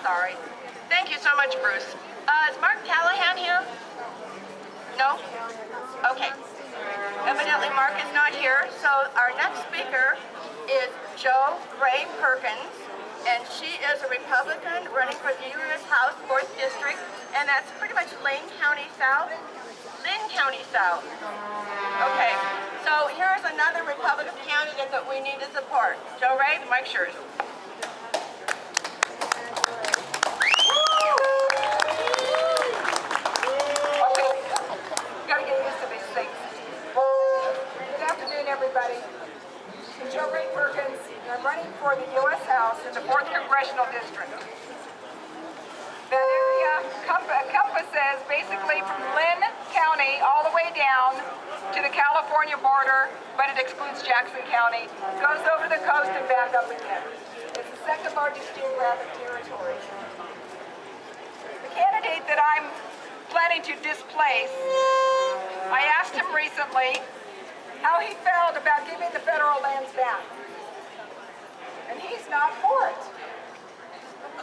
sorry. Thank you so much, Bruce. Is Mark Callahan here? No? Okay. Evidently Mark is not here, so our next speaker is Jo Gray Perkins, and she is a Republican running for the U.S. House 4th District, and that's pretty much Lane County South. Lynn County South. Okay, so here's another Republican candidate that we need to support. Jo Ray, the mic's yours. Everybody. I'm Jo Gray Perkins, and I'm running for the U.S. House in the 4th Congressional District. That area encompasses basically from Lynn County all the way down to the California border, but it excludes Jackson County, goes over the coast and back up again. It's the second largest geographic territory. The candidate that I'm planning to displace, I asked him recently how he felt about giving the federal lands back. And he's not for it.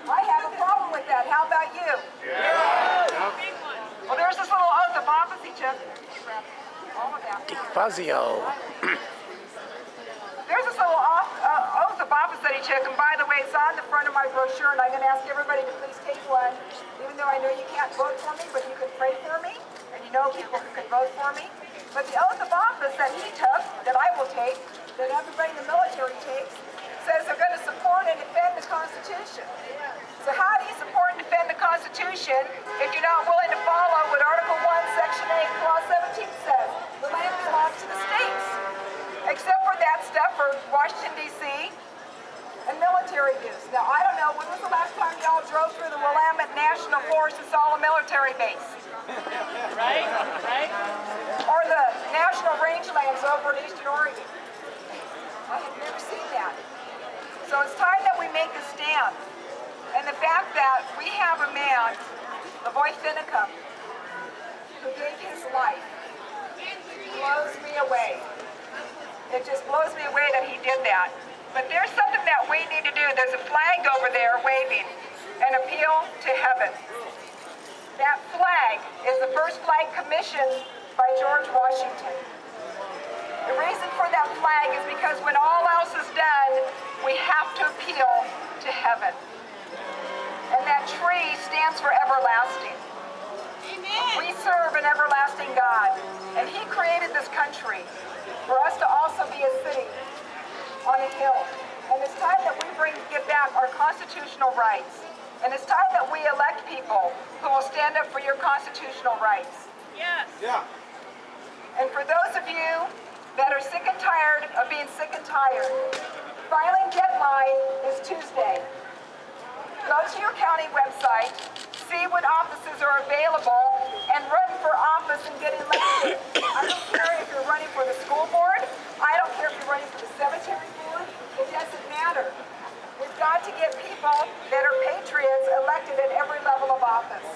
I have a problem with that. How about you? Yeah. Well, there's this little oath of office he took. All of that. Fazio. There's this little oath of office that he took, and by the way, it's on the front of my brochure, and I'm going to ask everybody to please take one, even though I know you can't vote for me, but you can pray for me, and you know people who can vote for me. But the oath of office that he took, that I will take, that everybody in the military takes, says they're going to support and defend the Constitution. So how do you support and defend the Constitution if you're not willing to follow what Article 1, Section 8, Clause 17 says? The land belongs to the states. Except for that stuff for Washington, D.C. and military use. Now, I don't know, when was the last time y'all drove through the Willamette National Forest and saw a military base? Right? Or the National Rangelands over in Eastern Oregon. I have never seen that. So it's time that we make a stand. And the fact that we have a man, Lavoy Finicum, who gave his life, blows me away. It just blows me away that he did that. But there's something that we need to do. There's a flag over there waving, an appeal to heaven. That flag is the first flag commissioned by George Washington. The reason for that flag is because when all else is done, we have to appeal to heaven. And that tree stands for everlasting. Amen. We serve an everlasting God, and He created this country for us to also be a city on a hill. And it's time that we get back our constitutional rights. And it's time that we elect people who will stand up for your constitutional rights. Yes. Yeah. And for those of you that are sick and tired of being sick and tired, filing deadline is Tuesday. Go to your county website, see what offices are available, and run for office and get elected. I don't care if you're running for the school board. I don't care if you're running for the cemetery board. It doesn't matter. We've got to get people that are patriots elected at every level of office.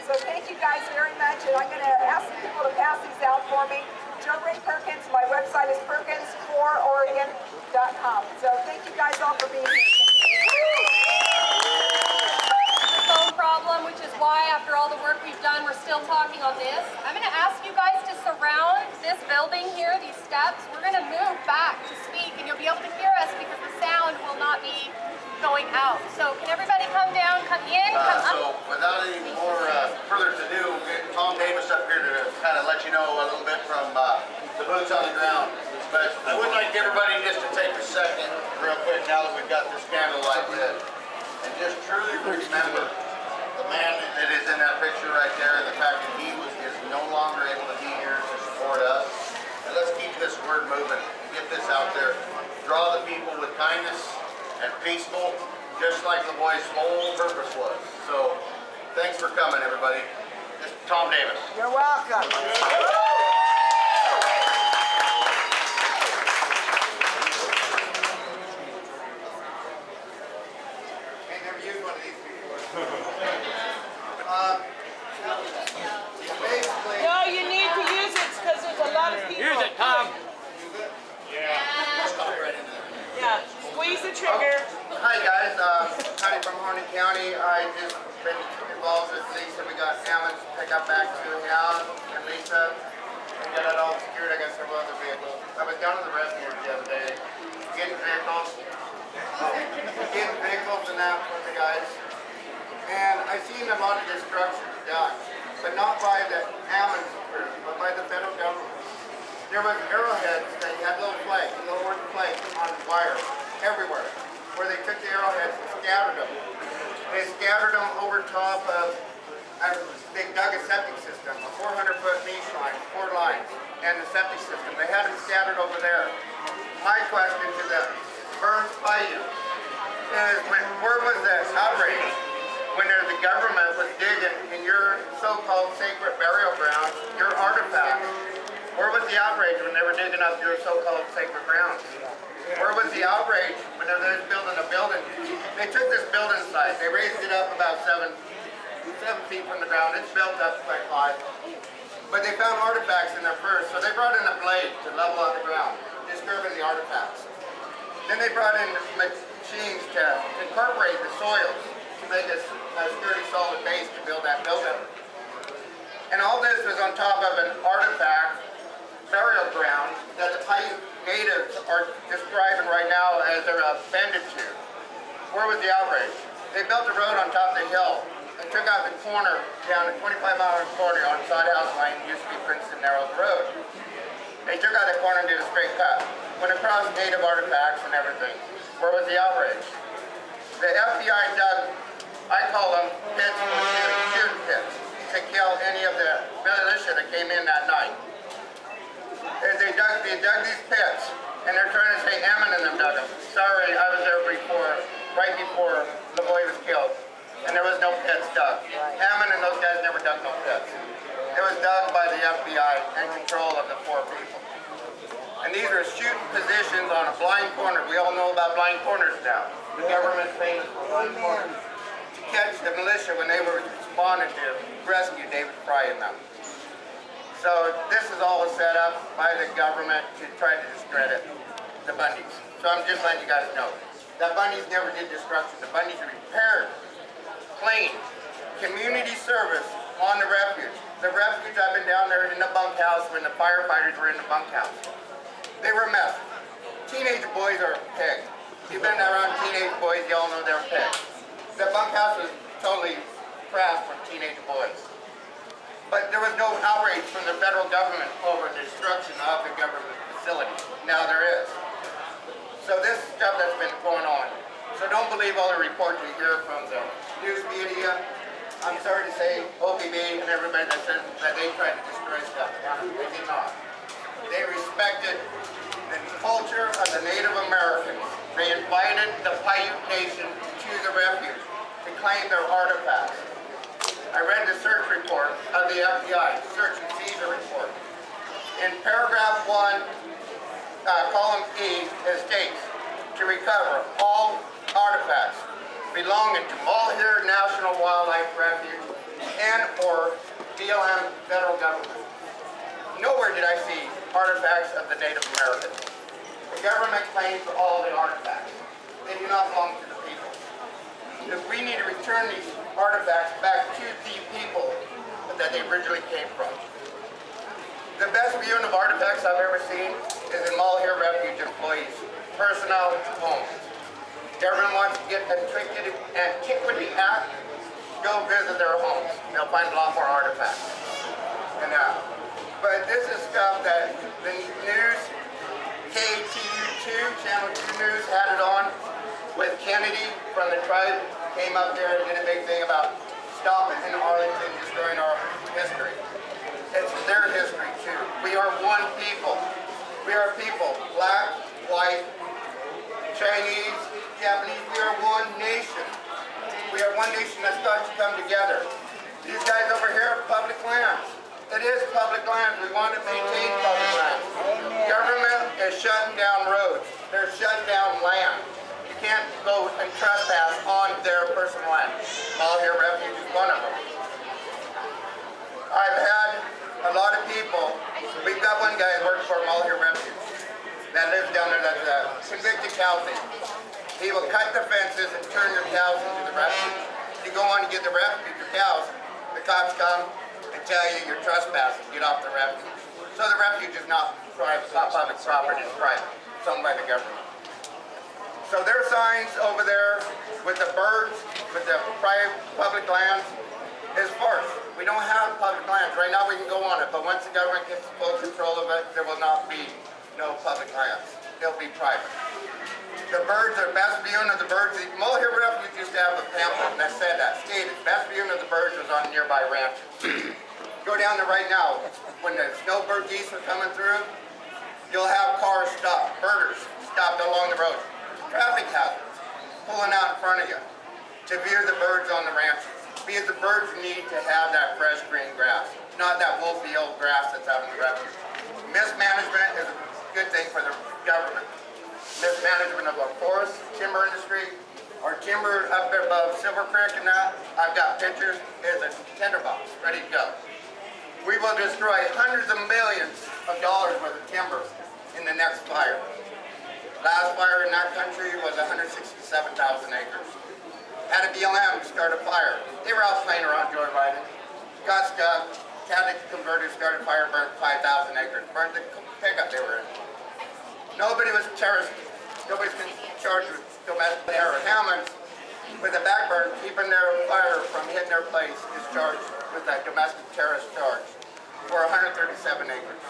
So thank you guys very much, and I'm going to ask people to pass these out for me. Jo Gray Perkins, my website is perkins4oregon.com. So thank you guys all for being here. Phone problem, which is why after all the work we've done, we're still talking on this. I'm going to ask you guys to surround this building here, these steps. We're going to move back to speak, and you'll be able to hear us because the sound will not be going out. So can everybody come down, come in, come up? So without any more further to do, we'll get Tom Davis up here to kind of let you know a little bit from the boots on the ground. But I would like everybody just to take a second real quick now that we've got this candlelight lit. And just truly remember the man that is in that picture right there, and the fact that he is no longer able to be here to support us. And let's keep this word moving, get this out there. Draw the people with kindness and peaceful, just like the boy's whole purpose was. So, thanks for coming, everybody. This is Tom Davis. You're welcome. No, you need to use it because there's a lot of people. Use it, Tom. Yeah. Squeeze the trigger. Hi guys, kind Bundy from Harney County. I just been involved with Lisa. We got Hammond to pick up back to Hal and Lisa. We got it all secured. I got several other vehicles. I was down to the refuge the other day, getting vehicles and that with the guys. And I seen a lot of destruction done, but not by the Hammond crew, but by the federal government. There was arrowheads that had little flags, little wooden flags on wire everywhere, where they took the arrowheads and scattered them. They scattered them over top of, they dug a septic system, a 400-foot niche line, 4 lines, and the septic system. They had them scattered over there. My question to the Burns Bayou is, where was the outrage when the government was digging in your so-called sacred burial grounds, your artifacts? Where was the outrage when they were digging up your so-called sacred grounds? Where was the outrage when they were building a building? They took this building site, they raised it up about 7 feet from the ground. It's built up quite high. But they found artifacts in there first, so they brought in a blade to level out the ground, disturbing the artifacts. Then they brought in machines to incorporate the soils to make a sturdy, solid base to build that building. And all this was on top of an artifact burial ground that the Paiute natives are describing right now as they're offended to. Where was the outrage? They built a road on top of the hill and took out the corner down a 25-mile corner on Sod House Lane, used to be Princeton Narrows Road. They took out the corner and did a straight cut. Went across native artifacts and everything. Where was the outrage? The FBI dug, I call them pits, shooting pits, to kill any of the militia that came in that night. They dug these pits, and they're trying to say Hammond and them dug them. Sorry, I was there right before LeBoy was killed, and there was no pits dug. Hammond and those guys never dug no pits. It was dug by the FBI in control of the 4 people. And these are shooting positions on a blind corner. We all know about blind corners now. The government's famous for blind corners. To catch the militia when they were responding to rescue David Fry and them. So this is all set up by the government to try to discredit the Bundys. So I'm just letting you guys know. The Bundys never did destruction. The Bundys repaired, cleaned, community service on the refuge. The refuge, I've been down there in the bunkhouse when the firefighters were in the bunkhouse. They were a mess. Teenage boys are pigs. You've been around teenage boys, you all know they're pigs. The bunkhouse was totally crashed from teenage boys. But there was no outrage from the federal government over the destruction of the government facility. Now there is. So this stuff that's been going on. So don't believe all the reports you hear from the news media. I'm sorry to say, OPB and everybody that says that they tried to destroy stuff. They did not. They respected the culture of the Native Americans. They invited the Paiute Nation to the refuge to claim their artifacts. I read the search report of the FBI, search and seizure report. In paragraph 1, column E, it states, to recover all artifacts belonging to Malheur National Wildlife Refuge and or BLM federal government. Nowhere did I see artifacts of the Native Americans. The government claims all the artifacts. They do not belong to the people. If we need to return these artifacts back to the people that they originally came from. The best viewing of artifacts I've ever seen is in Malheur Refuge employees, personnel homes. Government wants to get Antiquity Act, go visit their homes. They'll find a lot more artifacts. But this is stuff that the news, KTU2, Channel 2 News had it on with Kennedy from the tribe, came up there and did a big thing about stopping in Arlington, destroying our history. It's their history too. We are one people. We are people, black, white, Chinese, Japanese. We are one nation. We are one nation that's got to come together. These guys over here are public lands. It is public land. We want to maintain public land. Government is shutting down roads. They're shutting down land. You can't go and trespass on their personal land. Malheur Refuge is one of them. I've had a lot of people. We've got one guy who works for Malheur Refuge that lives down there that's a convicted cow thief. He will cut the fences and turn your cows into the refuge. You go on to get the refuge, your cows, the cops come and tell you you're trespassing, get off the refuge. So the refuge is not private, not public property, it's private. It's owned by the government. So their signs over there with the birds, with the private public lands, is farce. We don't have public lands. Right now we can go on it, but once the government gets full control of it, there will not be no public lands. They'll be private. The birds are best viewing of the birds. The Molehill Refuge used to have a pamphlet that said that. Stated best viewing of the birds was on nearby ranches. Go down there right now. When the snowbird geese are coming through, you'll have cars stopped, birders stopped along the road. Traffic hazards pulling out in front of you to view the birds on the ranches. Because the birds need to have that fresh green grass, not that wolfy old grass that's out in the refuge. Mismanagement is a good thing for the government. Mismanagement of our forest, timber industry, our timber up there above Silver Creek and that, I've got pictures, is a tinderbox, ready to go. We will destroy hundreds of millions of dollars worth of timber in the next fire. Last fire in that country was 167,000 acres. Had a BLM start a fire. They were out playing around joyriding. Got stuck, had the converter, started fire, burned 5,000 acres. Burned the pickup they were in. Nobody was terrorist. Nobody's been charged with domestic terror. Hammonds, with a backburn, keeping their fire from hitting their place, is charged with a domestic terrorist charge for 137 acres.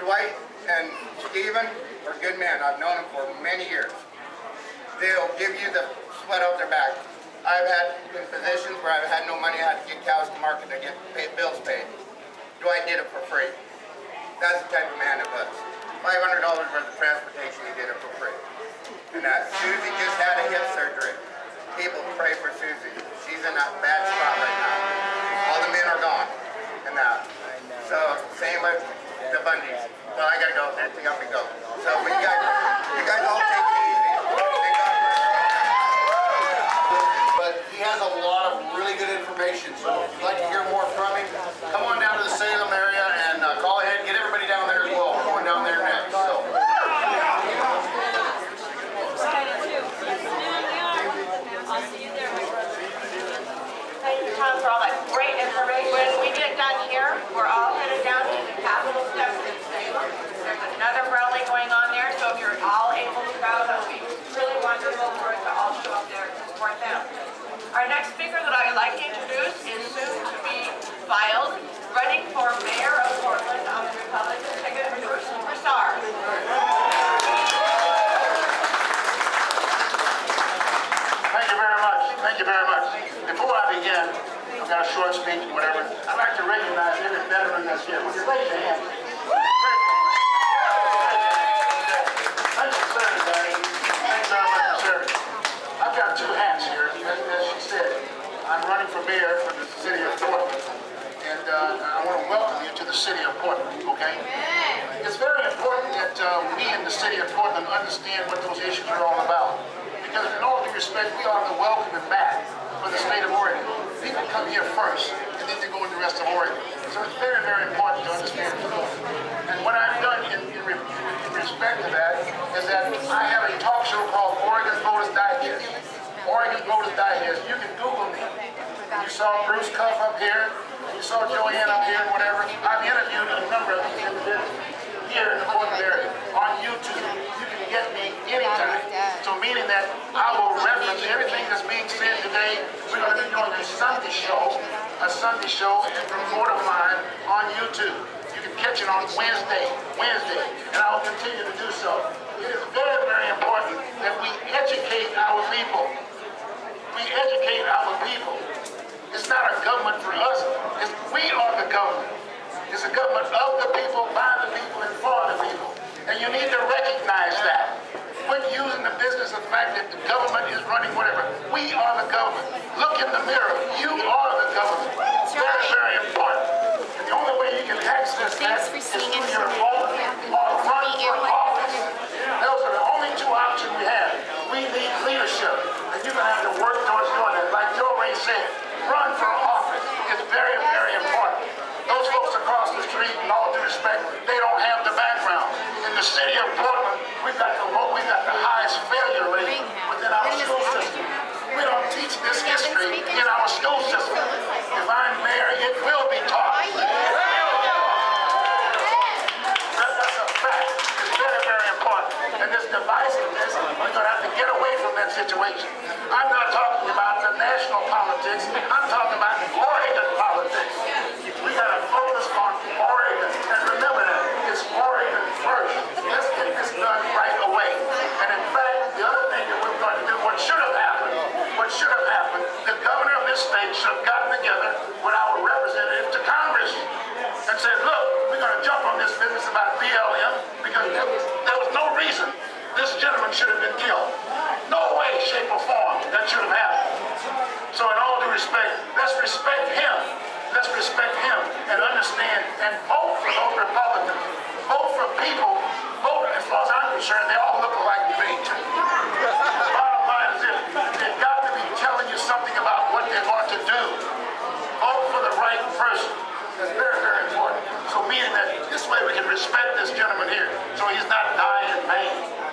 Dwight and Stephen are good men. I've known them for many years. They'll give you the sweat off their back. I've had in positions where I've had no money, I had to get cows to market to get bills paid. Dwight did it for free. That's the type of man it was. $500 worth of transportation, he did it for free. And Susie just had a hip surgery. People pray for Susie. She's in a bad spot right now. All the men are gone. And so same with the Bundys. Well, I gotta go. They got me go. So you guys all take it easy. But he has a lot of really good information. So if you'd like to hear more from him, come on down to the Salem area and call ahead. Get everybody down there as well. We're going down there next. So. Thank you, Tom, for all that great information. When we get done here, we're all headed down to the Capitol steps in Salem. There's another rally going on there, so if you're all able to go, that would be really wonderful for us to all show up there to support them. Our next speaker that I would like to introduce is soon to be filed, running for mayor of Portland on the Republican ticket, Bruce Broussard. Thank you very much. Thank you very much. Before I begin, I've got a short speech or whatever. I'd like to recognize every veteran that's here. Would you raise your hand? Thank you for serving, Daddy. Thanks very much for serving. I've got two hats here. As she said, I'm running for mayor for the city of Portland. And I want to welcome you to the city of Portland, okay? It's very important that we in the city of Portland understand what those issues are all about. Because in all due respect, we are the welcoming back for the state of Oregon. People come here first, and then they go in the rest of Oregon. So it's very, very important to understand. And what I've done in respect to that is that I have a talk show called Oregon Voters Digest. Oregon Voters Digest. You can Google me. You saw Bruce Cuff up here. You saw Joanne up here, whatever. I've interviewed a number of these individuals here in the Portland area on YouTube. You can get me anytime. So meaning that I will reference everything that's being said today. We're going to be doing a Sunday show from Florida Line on YouTube. You can catch it on Wednesday, and I will continue to do so. It is very, very important that we educate our people. We educate our people. It's not a government for us. We are the government. It's a government of the people, by the people, and for the people. And you need to recognize that. Quit using the business of the fact that the government is running whatever. We are the government. Look in the mirror. You are the government. It's very, very important. And the only way you can access that is through your vote or run for office. Those are the only two options we have. We need leadership. And you're going to have to work towards doing that. Like Joe Ray said, run for office. It's very, very important. Those folks across the street, in all due respect, they don't have the background. In the city of Portland, we've got the highest failure rate our school system. If I'm mayor, it will be taught. It will be taught. That's a fact. It's very, very important. And this divisiveness, we're going to have to get away from that situation. I'm not talking about the national politics. I'm talking about Oregon politics. We got to focus on Oregon. And remember that. It's Oregon first. Let's get this done right away. And in fact, the other thing that we're going to do, what should have happened, the governor of this state should have gotten together with our representative to Congress and said, look, we're going to jump on this business about BLM because there was no reason this gentleman should have been killed. No way, shape, or form that should have happened. So in all due respect, let's respect him. Let's respect him and understand and vote for those Republicans. Vote for people. Vote, as far as I'm concerned, they all look alike to me. The bottom line is this. They've got to be telling you something about what they're going to do. Vote for the right person. That's very, very important. So meaning that this way we can respect this gentleman here so he's not dying in vain.